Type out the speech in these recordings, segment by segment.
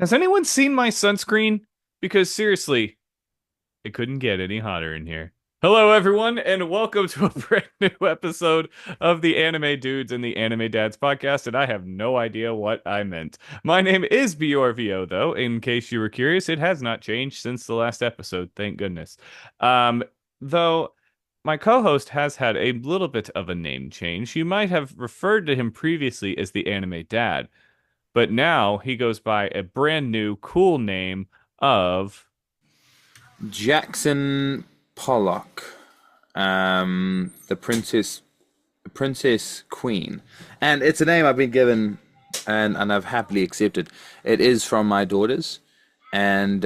Has anyone seen my sunscreen? Because seriously, it couldn't get any hotter in here. Hello, everyone, and welcome to a brand new episode of the Anime Dudes and the Anime Dads podcast. And I have no idea what I meant. My name is Bjorvio, though. In case you were curious, it has not changed since the last episode. Thank goodness. Um, though my co-host has had a little bit of a name change. You might have referred to him previously as the Anime Dad, but now he goes by a brand new cool name of Jackson Pollock, the Princess Queen, and it's a name I've been given, and I've happily accepted. It is from my daughters, and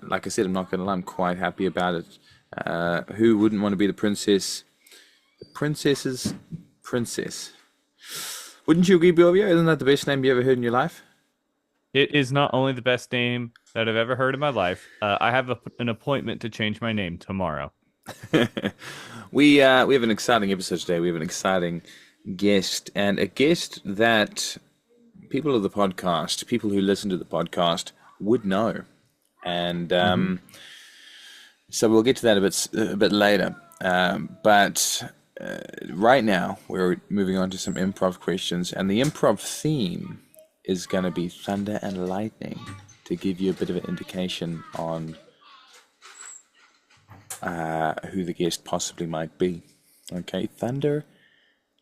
like I said, I'm not gonna lie, I'm quite happy about it. Who wouldn't want to be the princess? The princess's princess. Wouldn't you agree, Bjorvio? Isn't that the best name you ever heard in your life? it is not only the best name that I've ever heard in my life. I have an appointment to change my name tomorrow. We have an exciting episode today. We have an exciting guest, and a guest that people of the podcast, people who listen to the podcast, would know. And Hmm. so we'll get to that a bit later. But right now, we're moving on to some improv questions, and the improv theme is going to be thunder and lightning to give you a bit of an indication on who the guest possibly might be. Okay, thunder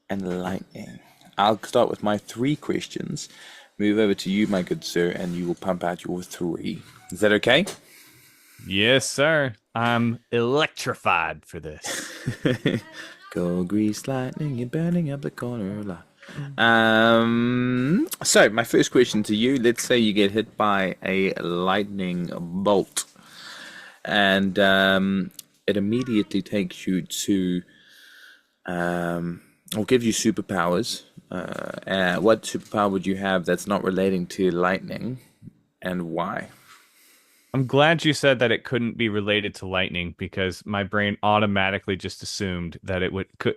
and lightning. I'll start with my three questions, move over to you, my good sir, and you will pump out your three. Is that okay? Yes, sir. I'm electrified for this. Go grease lightning, you're burning up the corner lot. So my first question to you, let's say you get hit by a lightning bolt, and it immediately takes you to, or gives you superpowers. What superpower would you have that's not relating to lightning, and why? I'm glad you said that it couldn't be related to lightning because my brain automatically just assumed that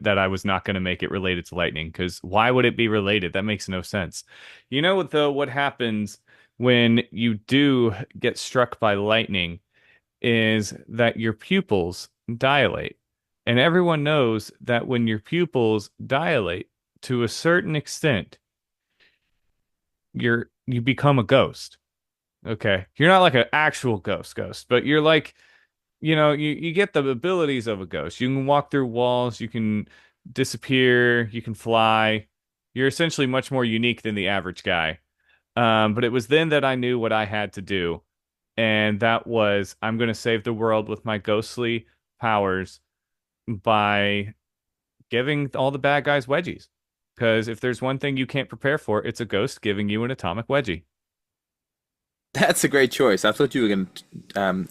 that I was not going to make it related to lightning because why would it be related? That makes no sense. You know what though, what happens when you do get struck by lightning is that your pupils dilate. And everyone knows that when your pupils dilate to a certain extent, you become a ghost. Okay. You're not like an actual ghost, but you're like, you get the abilities of a ghost. You can walk through walls, you can disappear, you can fly. You're essentially much more unique than the average guy. But it was then that I knew what I had to do, and that was I'm going to save the world with my ghostly powers by giving all the bad guys wedgies. Because if there's one thing you can't prepare for, it's a ghost giving you an atomic wedgie. That's a great choice. I thought you were going to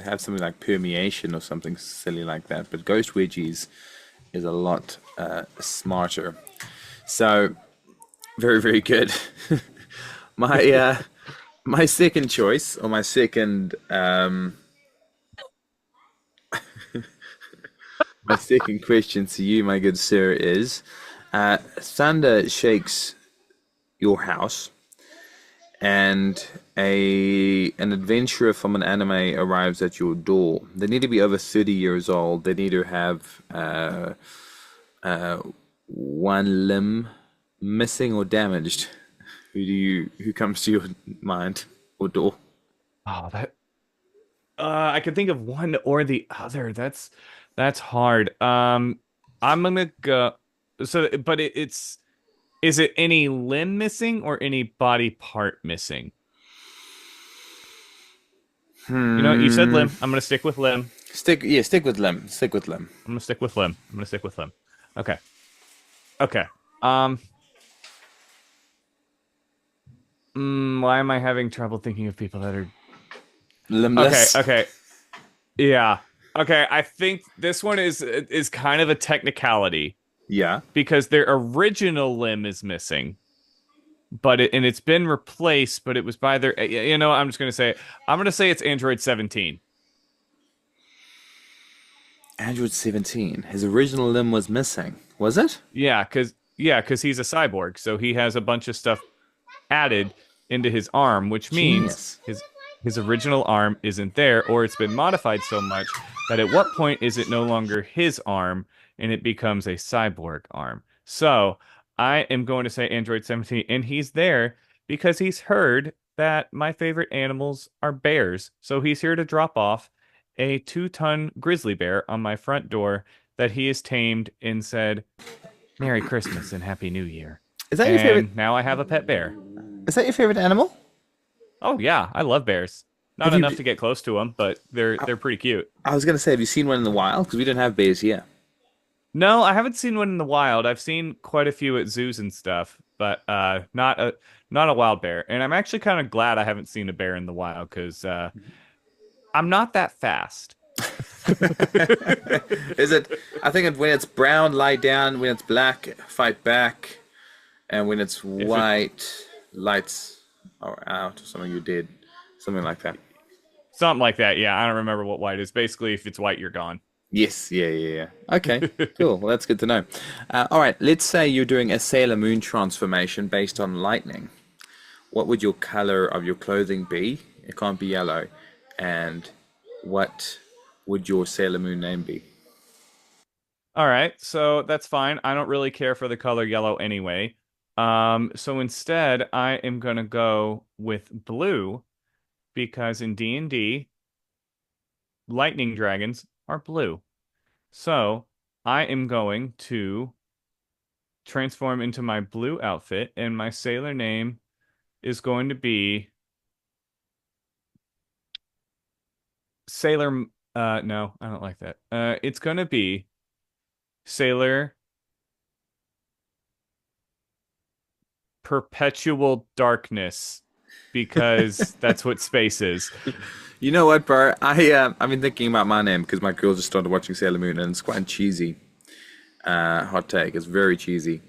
have something like permeation or something silly like that, but ghost wedgies is a lot smarter. So very, very good. My my second choice, or my second question to you, my good sir, is thunder shakes your house, and a an adventurer from an anime arrives at your door. They need to be over 30 years old. They need to have uh, one limb missing or damaged. Who comes to your mind or door? Oh, that I could think of one or the other. That's hard. I'm gonna go. So, but it's is it any limb missing or any body part missing? You know what? You said Hmm. limb. I'm gonna stick with limb. Stick with limb. Stick with limb. I'm gonna stick with limb. I'm gonna stick with limb. Okay. Okay. Um. Why am I having trouble thinking of people that are okay? Limbless. Okay. Yeah. Okay. I think this one is kind of a technicality Yeah. because their original limb is missing, and it's been replaced, but it was by their. I'm just gonna say it's Android 17. Android 17. His original limb was missing. Was it? Yeah, because he's a cyborg, so he has a bunch of stuff added, into his arm, which means Genius. his original arm isn't there, or it's been modified so much that at what point is it no longer his arm and it becomes a cyborg arm? So I am going to say Android 17, and he's there because he's heard that my favorite animals are bears. So he's here to drop off a 2-ton grizzly bear on my front door that he has tamed and said, Merry Christmas and Happy New Year. Is that your favorite? And now I have a pet bear. Is that your favorite animal? Oh yeah, I love bears. Have Not enough you? to get close to them, but they're pretty cute. I was gonna say, have you seen one in the wild? Because we don't have bears here. No, I haven't seen one in the wild. I've seen quite a few at zoos and stuff, but not a wild bear. And I'm actually kind of glad I haven't seen a bear in the wild because I'm not that fast. Is it? I think when it's brown, lie down. When it's black, fight back. And when it's If it white, lights are out or something. You did something like that. Something like that, yeah. I don't remember what white is. Basically, if it's white, you're gone. Yes, yeah. Okay, cool. Well, that's good to know. All right, let's say you're doing a Sailor Moon transformation based on lightning. What would your color of your clothing be? It can't be yellow. And what would your Sailor Moon name be? All right, so that's fine. I don't really care for the color yellow anyway. So instead, I am gonna go with blue because in D&D, lightning dragons are blue. So I am going to transform into my blue outfit, and my sailor name is going to be Sailor. No, I don't like that. It's going to be Sailor Perpetual Darkness because that's what space is. You know what, bro? I've been thinking about my name because my girls just started watching Sailor Moon and it's quite cheesy. Hot take. It's very cheesy.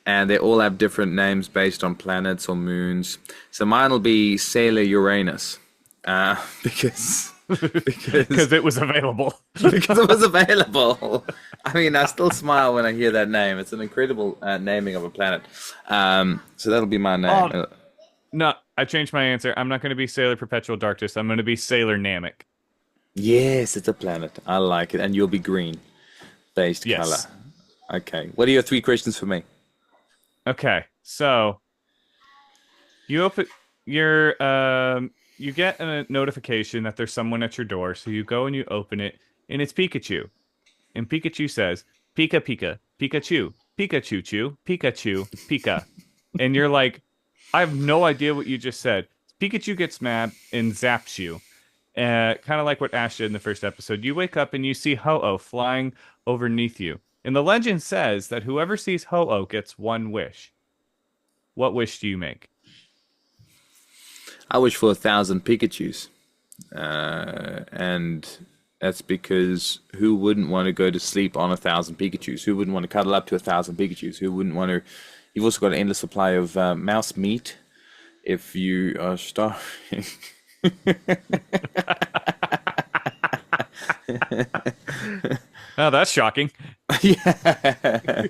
And they all have different names based on planets or moons. So mine will be Sailor Uranus. Because because Because it was available. because it was available. I mean, I still smile when I hear that name. It's an incredible naming of a planet. So that'll be my name. Oh, no, I changed my answer. I'm not going to be Sailor Perpetual Darkness. I'm going to be Sailor Namek. Yes, it's a planet. I like it. And you'll be green based color. Yes. Okay. What are your three questions for me? Okay. So you open you get a notification that there's someone at your door, so you go and you open it, and it's Pikachu. And Pikachu says, Pika Pika, Pikachu, Pikachu Chu, Pikachu, Pika. And you're like, I have no idea what you just said. Pikachu gets mad and zaps you. Kind of like what Ash did in the first episode. You wake up and you see Ho-Oh flying overneath you. And the legend says that whoever sees Ho-Oh gets one wish. What wish do you make? I wish for 1,000 Pikachus. And that's because who wouldn't want to go to sleep on 1,000 Pikachus? Who wouldn't want to cuddle up to 1,000 Pikachus? Who wouldn't want to? You've also got an endless supply of mouse meat if you are starving. Oh, that's shocking. Yeah.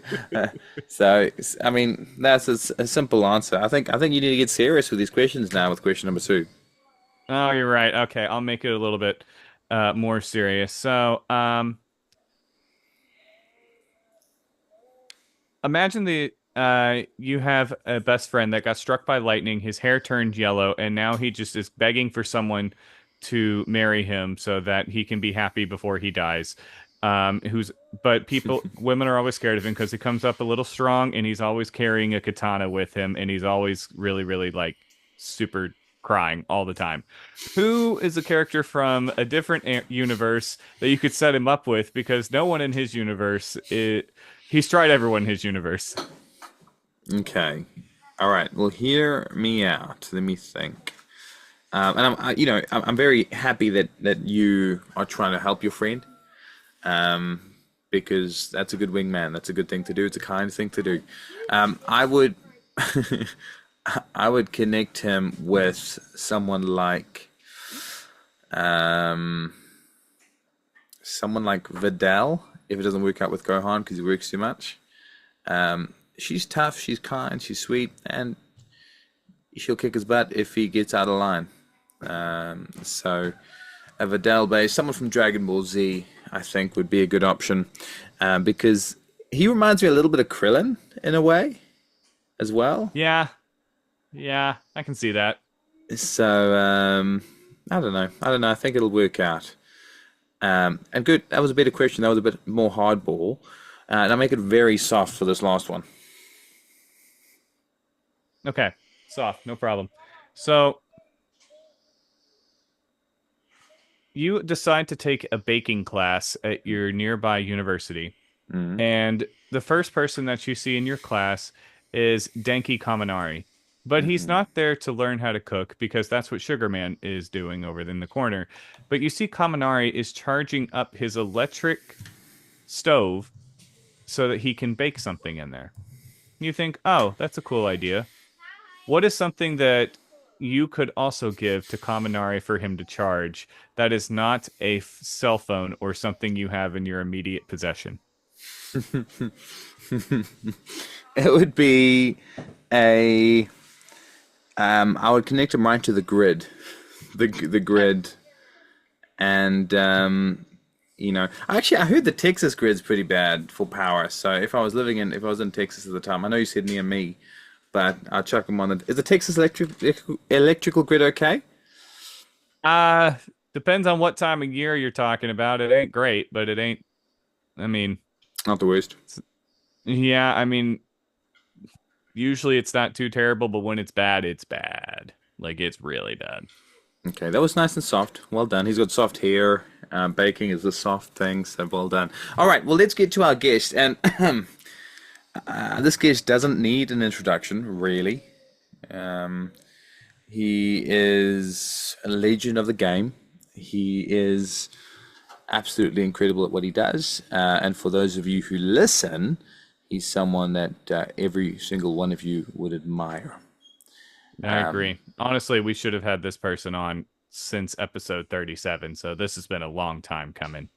So, I mean, that's a simple answer. I think you need to get serious with these questions now with question number two. Oh, you're right. Okay, I'll make it a little bit more serious. So, imagine you have a best friend that got struck by lightning, his hair turned yellow, and now he just is begging for someone to marry him so that he can be happy before he dies. Who's but women are always scared of him because he comes up a little strong and he's always carrying a katana with him and he's always really, really like super crying all the time. Who is a character from a different universe that you could set him up with because no one in his universe he's tried everyone in his universe. Okay. All right. Well, hear me out. Let me think. And I'm very happy that you are trying to help your friend. Because that's a good wingman. That's a good thing to do. It's a kind thing to do. I would, I would connect him with someone um, someone like Vidal. If it doesn't work out with Gohan because he works too much. She's tough. She's kind. She's sweet, and she'll kick his butt if he gets out of line. So a Vidal base, someone from Dragon Ball Z, I think would be a good option, because he reminds me a little bit of Krillin in a way as well. Yeah, yeah, I can see that. So I don't know. I don't know. I think it'll work out. And good. That was a better question. That was a bit more hardball. And I make it very soft for this last one. Okay, soft, no problem. So you decide to take a baking class at your nearby university, Mm-hmm. and the first person that you see in your class is Denki Kaminari. But he's Mm-hmm. not there to learn how to cook because that's what Sugarman is doing over in the corner. But you see Kaminari is charging up his electric stove so that he can bake something in there. You think, oh, that's a cool idea. What is something that you could also give to Kaminari for him to charge that is not a cell phone or something you have in your immediate possession? It would be a. I would connect him right to the grid, the grid, and actually, I heard the Texas grid's pretty bad for power. So if I was in Texas at the time, I know you said near me, but I'll chuck him on the. Is the Texas electrical grid okay? Uh, Depends on what time of year you're talking about. It ain't great, but it ain't, I mean, Not the worst. yeah, I mean, usually it's not too terrible, but when it's bad, it's bad. Like it's really bad. Okay, that was nice and soft. Well done. He's got soft hair. Baking is a soft thing, so well done. All right, well, let's get to our guest. And this guest doesn't need an introduction, really. Um, he is a legend of the game. He is absolutely incredible at what he does. And for those of you who listen, he's someone that every single one of you would admire. I agree. Honestly, we should have had this person on since episode 37, so this has been a long time coming.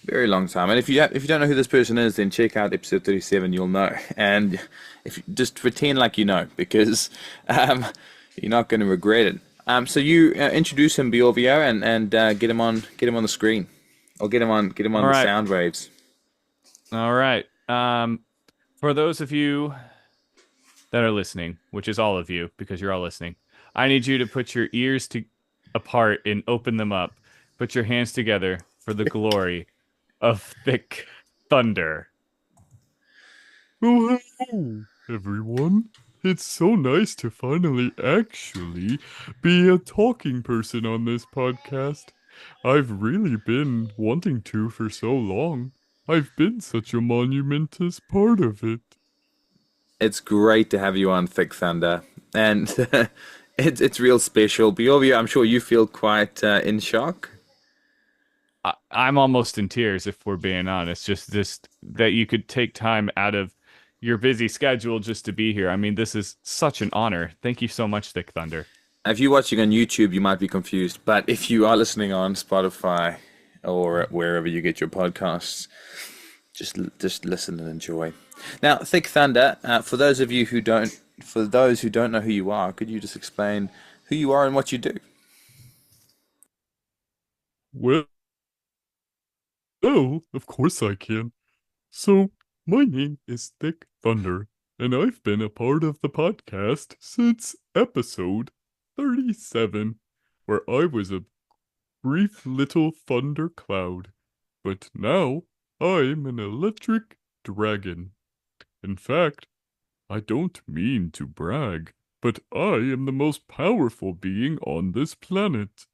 Very long time. And if you don't know who this person is, then check out episode 37. You'll know. And if you just pretend like you know, because you're not going to regret it. So you introduce him, Bjorvio, and get him on the screen, or get him All on the right. sound waves. All right. For those of you that are listening, which is all of you because you're all listening, I need you to put your ears to apart and open them up. Put your hands together for the glory of thick thunder. Oh, hello, everyone. It's so nice to finally actually be a talking person on this podcast. I've really been wanting to for so long. I've been such a monumentous part of it. It's great to have you on Thick Thunder, and it's real special. Bjorvio, I'm sure you feel quite in shock. I'm almost in tears if we're being honest. Just that you could take time out of your busy schedule just to be here. I mean, this is such an honor. Thank you so much, Thick Thunder. If you're watching on YouTube, you might be confused, but if you are listening on Spotify or wherever you get your podcasts, just listen and enjoy. Now, Thick Thunder, for those who don't know who you are, could you just explain who you are and what you do? Well, of course I can. So, my name is Thick Thunder, and I've been a part of the podcast since episode 37, where I was a brief little thunder cloud. But now I'm an electric dragon. In fact, I don't mean to brag, but I am the most powerful being on this planet.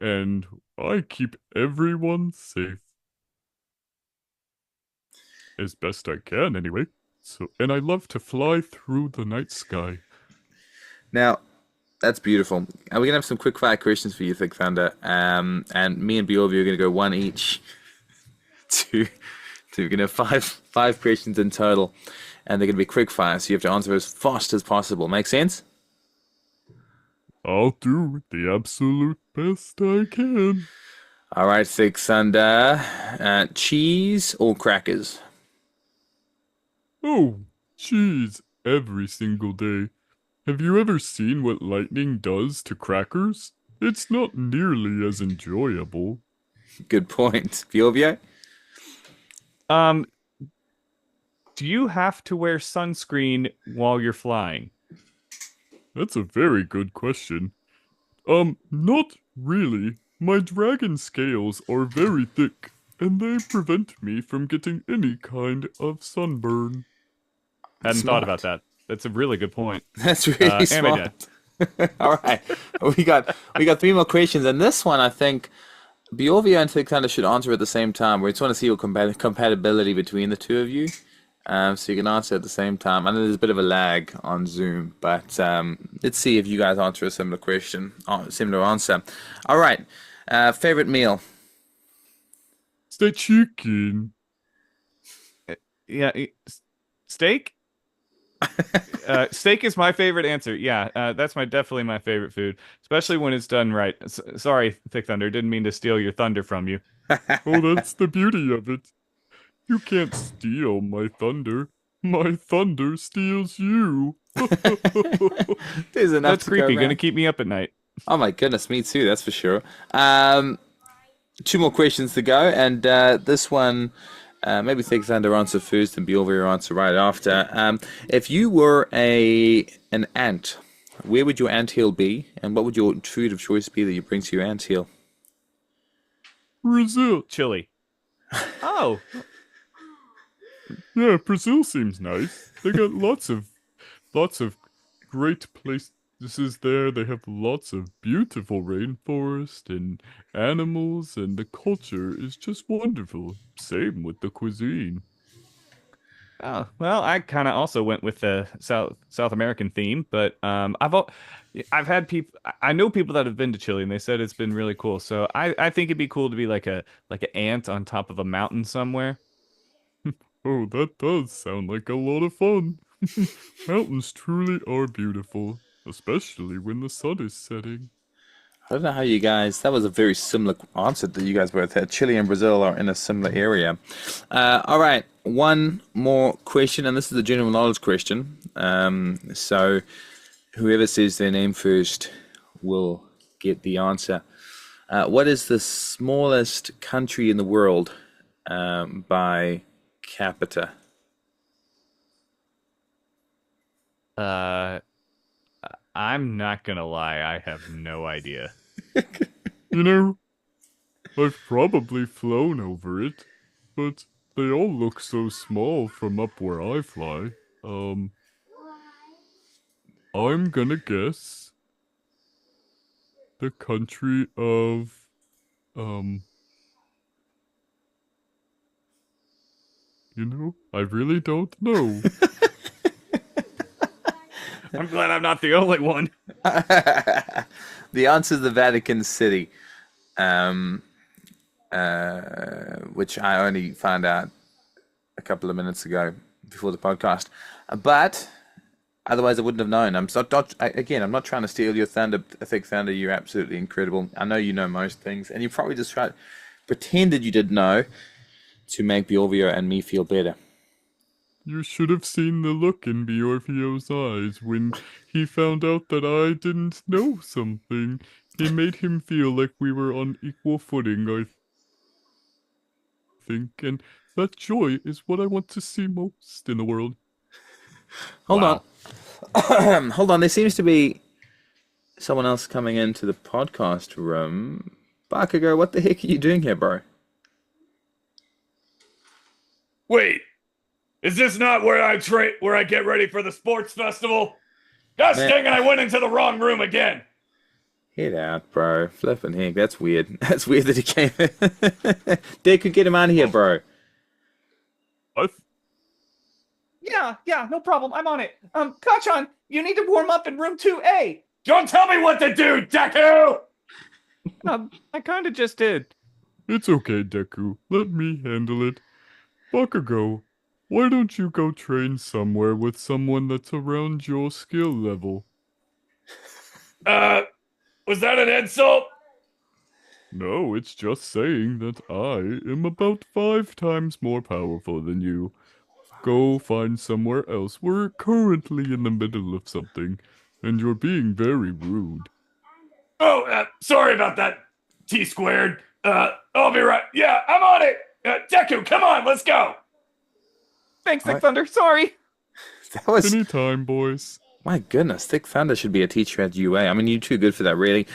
And I keep everyone safe. As best I can, anyway. And I love to fly through the night sky. Now, that's beautiful. And we're gonna have some quick fire questions for you, Thick Thunder. And me and Bjorvio are gonna go one each. to we're gonna have five questions in total, and they're gonna be quick fire, so you have to answer as fast as possible. Make sense? I'll do the absolute best I can. All right, Thick Thunder. Cheese or crackers? Oh, cheese every single day. Have you ever seen what lightning does to crackers? It's not nearly as enjoyable. Good point. Bjorvio? Um, do you have to wear sunscreen while you're flying? That's a very good question. Not really. My dragon scales are very thick, and they prevent me from getting any kind of sunburn. Hadn't thought about Smart. that. That's a really good point. That's really Anime Dad. smart. All right. We got three more questions, and this one I think Bjorvio and Thick Thunder should answer at the same time. We just want to see your compatibility between the two of you. So you can answer at the same time. I know there's a bit of a lag on Zoom, but let's see if you guys answer a similar question, similar answer. All right. Favorite meal? Stay chicken. Yeah, steak. Steak is my favorite answer. Yeah, that's definitely my favorite food, especially when it's done right. Sorry, Thick Thunder, didn't mean to steal your thunder from you. Oh, that's the beauty of it. You can't steal my thunder. My thunder steals you. There's enough That's to go creepy. Gonna around. keep me up at night. Oh my goodness, me too. That's for sure. Two more questions to go, and this one, maybe Thick Thunder answer first, and Bjorvio answer right after. If you were an ant, where would your anthill be, and what would your food of choice be that you bring to your anthill? Brazil. Chili. Oh, Yeah, Brazil seems nice. They got lots of great places there. They have lots of beautiful rainforest and animals, and the culture is just wonderful. Same with the cuisine. oh. Well, I kind of also went with the South American theme, but I've had people. I know people that have been to Chile, and they said it's been really cool. So I think it'd be cool to be like an ant on top of a mountain somewhere. Oh, that does sound like a lot of fun. Mountains truly are beautiful, especially when the sun is setting. I don't know how you guys. That was a very similar answer that you guys both had. Chile and Brazil are in a similar area. All right, one more question, and this is a general knowledge question. So whoever says their name first will get the answer. What is the smallest country in the world by capita? Uh, I'm not gonna lie, I have no idea. You know, I've probably flown over it, but they all look so small from up where I fly. Um, I'm gonna guess the country of, um, I really don't know. I'm glad I'm not the only one. The answer is the Vatican City, um, which I only found out a couple of minutes ago before the podcast. But otherwise, I wouldn't have known. Again, I'm not trying to steal your thunder, Thick Thunder. You're absolutely incredible. I know you know most things, and you probably just pretended you didn't know to make Bjorvio and me feel better. You should have seen the look in Bjorvio's eyes when he found out that I didn't know something. It made him feel like we were on equal footing, I think, and that joy is what I want to see most in the world. Hold on, Wow. hold on. There seems to be someone else coming into the podcast room. Bakugo, what the heck are you doing here, bro? Wait, is this not where I get ready for the sports festival? Gosh Man, dang it, I went into the wrong room again. head out, bro. Flipping heck, that's weird. That's weird that he came in. Dick could get him out of here, bro. I th- Yeah, no problem. I'm on it. Kachan, you need to warm up in room 2A. Don't tell me what to do, Deku! I kind of just did. it's okay, Deku. Let me handle it. Bakugo, why don't you go train somewhere with someone that's around your skill level? Uh, was that an insult? No, it's just saying that I am about 5 times more powerful than you. Go find somewhere else. We're currently in the middle of something. and you're being very rude. Oh, sorry about that, T squared. I'll be right. Yeah, I'm on it. Deku, come on, let's go. Thanks, Thick What? Thunder. Sorry. That was Anytime, boys. my goodness. Thick Thunder should be a teacher at UA. I mean, you're too good for that, really.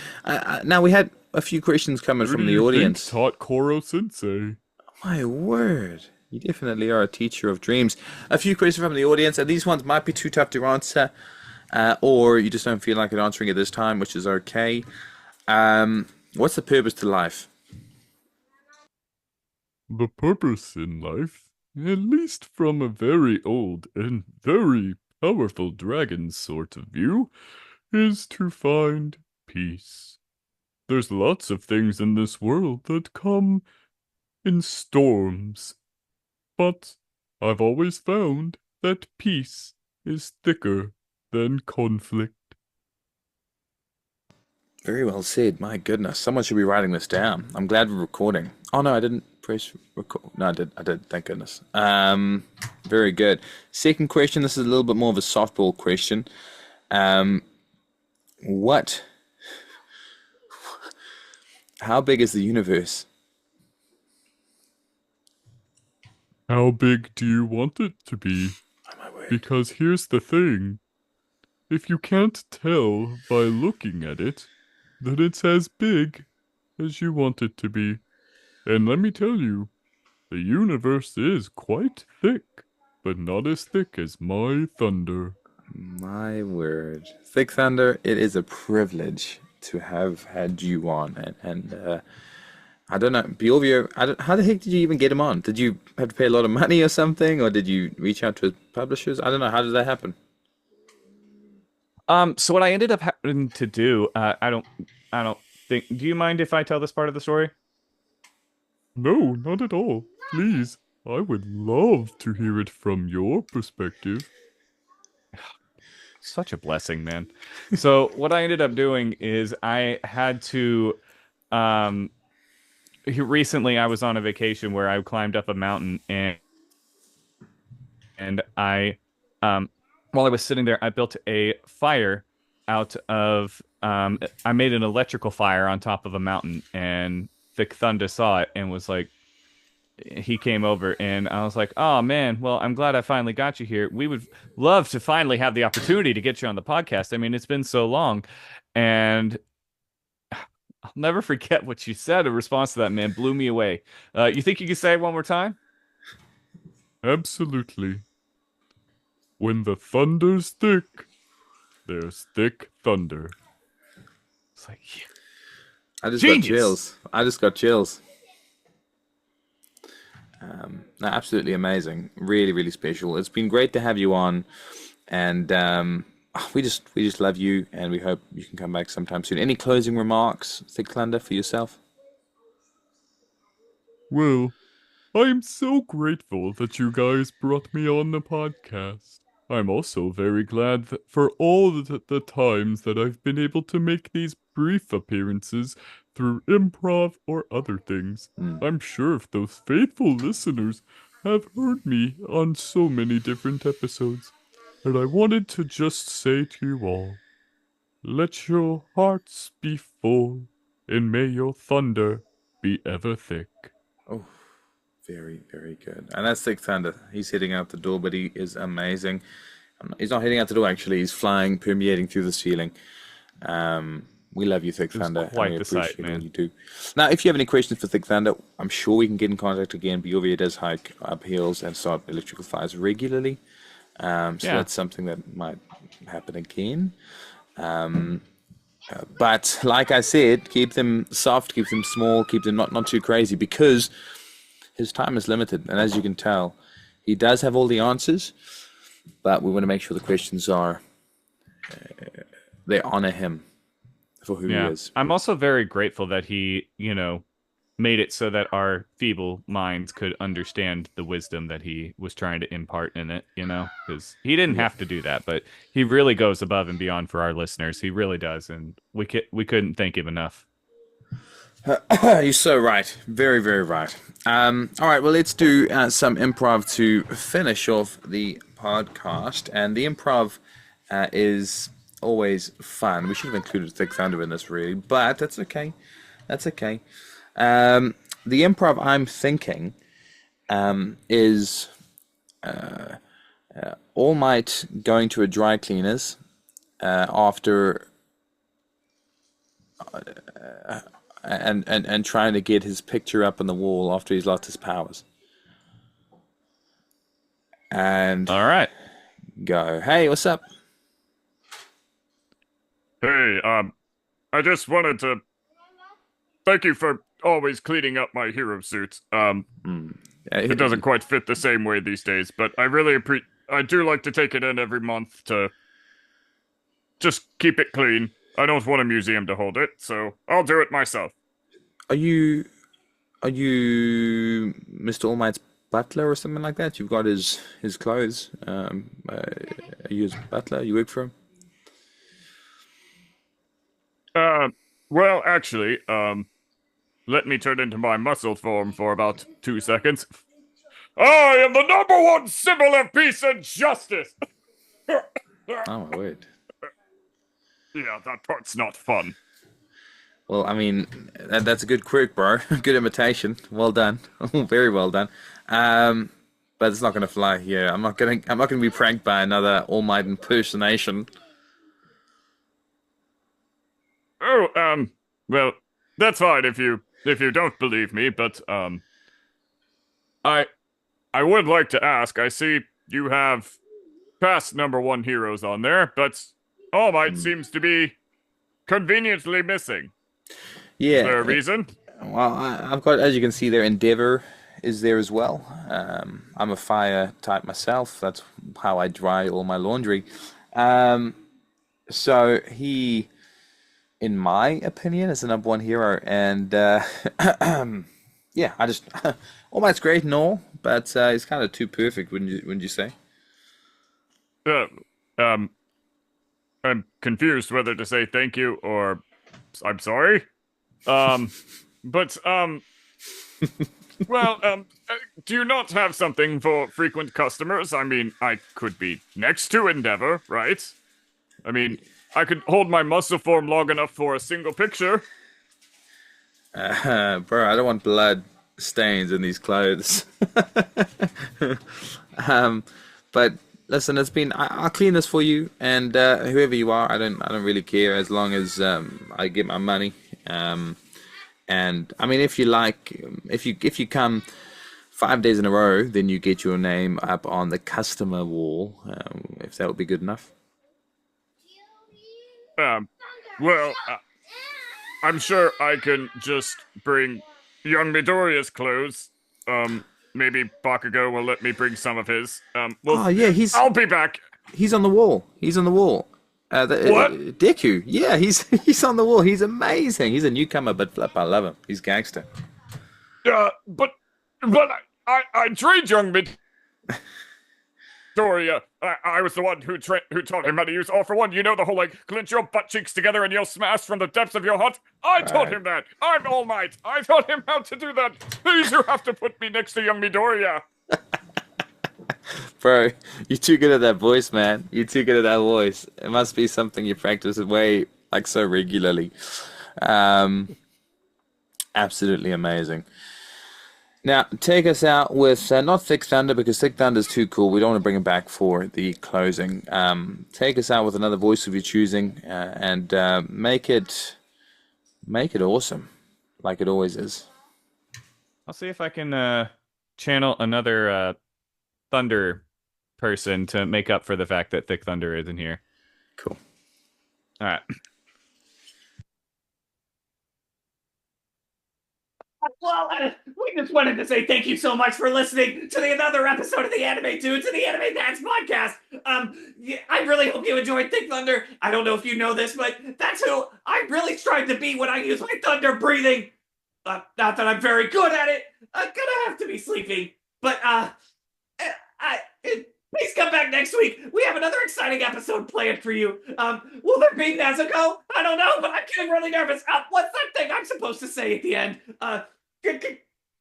Now we had a few questions coming Who from do the you think audience. taught Koro Sensei? My word. You definitely are a teacher of dreams. A few questions from the audience, and these ones might be too tough to answer, or you just don't feel like answering at this time, which is okay. What's the purpose to life? The purpose in life, at least from a very old and very powerful dragon sort of view, is to find peace. There's lots of things in this world that come in storms, but I've always found that peace is thicker than conflict. Very well said. My goodness, someone should be writing this down. I'm glad we're recording. Oh no, I didn't press record. No, I did. I did. Thank goodness. Very good. Second question. This is a little bit more of a softball question. What? How big is the universe? How big do you want it to be? Oh my word. Because here's the thing. If you can't tell by looking at it, then it's as big as you want it to be. And let me tell you, the universe is quite thick, but not as thick as my thunder. My word. Thick Thunder, it is a privilege to have had you on. And I don't know, Bjorvio, how the heck did you even get him on? Did you have to pay a lot of money or something? Or did you reach out to his publishers? I don't know. How did that happen? So what I ended up having to do, I don't think. Do you mind if I tell this part of the story? No, not at all. Please, I would love to hear it from your perspective. Such a blessing, man. So what I ended up doing is I had to, um, recently I was on a vacation where I climbed up a mountain and I, while I was sitting there, I built a fire out of, I made an electrical fire on top of a mountain, and Thick Thunder saw it and was like, he came over, and I was like, "Oh man, well, I'm glad I finally got you here. We would love to finally have the opportunity to get you on the podcast. I mean, it's been so long." And I'll never forget what you said in response to that, man. Blew me away. You think you could say it one more time? Absolutely. When the thunder's thick, there's thick thunder. It's like, yeah. I just got Genius. chills. I just got chills. No, absolutely amazing. Really, really special. It's been great to have you on, and we just love you, and we hope you can come back sometime soon. Any closing remarks, Thick Thunder, for yourself? Well, I'm so grateful that you guys brought me on the podcast. I'm also very glad for all the times that I've been able to make these brief appearances through improv or other things. I'm sure if those faithful listeners have heard me on so many different episodes. And I wanted to just say to you all, let your hearts be full, and may your thunder be ever thick. Oh, very, very good. And that's Thick Thunder. He's heading out the door, but he is amazing. He's not heading out the door, actually. He's flying, permeating through the ceiling. We love you, Thick Thunder. quite and we the sight, appreciate man. all you do. Now, if you have any questions for Thick Thunder, I'm sure we can get in contact again. Bjorvio does hike up hills and start electrical fires regularly. So Yeah. that's something that might happen again. But like I said, keep them soft, keep them small, keep them not too crazy, because his time is limited. And as you can tell, he does have all the answers, but we want to make sure the questions are, they honor him for who he Yeah. is. I'm also very grateful that he, made it so that our feeble minds could understand the wisdom that he was trying to impart in it, because he didn't have to do that, but he really goes above and beyond for our listeners. He really does, and we couldn't thank him enough. You're so right. Very, very right. All right, well, let's do some improv to finish off the podcast. And the improv is always fun. We should have included Thick Thunder in this, really, but that's okay. That's okay. The improv I'm thinking is All Might going to a dry cleaners after and trying to get his picture up on the wall after he's lost his powers. And All right. go, hey, what's up? Hey, I just wanted to thank you for always cleaning up my hero suit. It doesn't quite fit the same way these days, but I do like to take it in every month to just keep it clean. I don't want a museum to hold it, so I'll do it myself. Are you Mr. All Might's butler or something like that? You've got his clothes. Are you his butler? You work for him? Well, actually, let me turn into my muscle form for about 2 seconds. I am the #1 symbol of peace and justice! Oh my word. Yeah, that part's not fun. Well, I mean, that's a good quirk, bro. Good imitation. Well done. Very well done. But it's not gonna fly here. I'm not gonna be pranked by another All Might impersonation. Oh, well, that's fine if you don't believe me, but I would like to ask. I see you have past #1 heroes on there, but All Might seems to be conveniently missing. Yeah. Is there a reason? Well, I've got, as you can see there, Endeavor is there as well. I'm a fire type myself. That's how I dry all my laundry. So he, in my opinion, is the #1 hero, and yeah, I just All Might's great and all, but he's kind of too perfect, wouldn't you say? Uh, um, I'm confused whether to say thank you or I'm sorry. But well, do you not have something for frequent customers? I mean, I could be next to Endeavor, right? I mean, I could hold my muscle form long enough for a single picture. Bro, I don't want blood stains in these clothes. But listen, I'll clean this for you, and whoever you are, I don't really care as long as I get my money. And I mean, if you like, if you come 5 days in a row, then you get your name up on the customer wall. If that would be good enough. Well, I'm sure I can just bring young Midoriya's clothes. Maybe Bakugo will let me bring some of his. Well, Oh yeah, I'll be back. he's on the wall. He's on the wall. What? Deku. Yeah, he's on the wall. He's amazing. He's a newcomer, but flip, I love him. He's gangster. But I trained young Midoriya. I was the one who taught him how to use All for One. You know the whole, like, clench your butt cheeks together and yell smash from the depths of your heart? I taught him that. I'm All Might. I taught him how to do that. Please, you have to put me next to young Midoriya. Bro, you're too good at that voice, man. You're too good at that voice. It must be something you practice way, like, so regularly. Absolutely amazing. Now, take us out with not Thick Thunder, because Thick Thunder's too cool. We don't want to bring him back for the closing. Take us out with another voice of your choosing, and make it awesome, like it always is. I'll see if I can channel another Thunder person to make up for the fact that Thick Thunder isn't here. Cool. All right. Well, we just wanted to say thank you so much for listening to another episode of the Anime Dudes and the Anime Dads podcast. Yeah, I really hope you enjoyed Thick Thunder. I don't know if you know this, but that's who I really strive to be when I use my thunder breathing. Not that I'm very good at it. I'm gonna have to be sleeping. But please come back next week. We have another exciting episode planned for you. Will there be Nezuko? I don't know, but I'm getting really nervous. What's that thing I'm supposed to say at the end?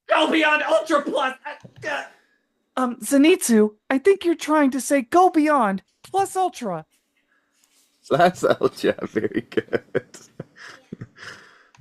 Go beyond Ultra Plus. Zenitsu, I think you're trying to say go beyond plus ultra. Slash Alja, very good.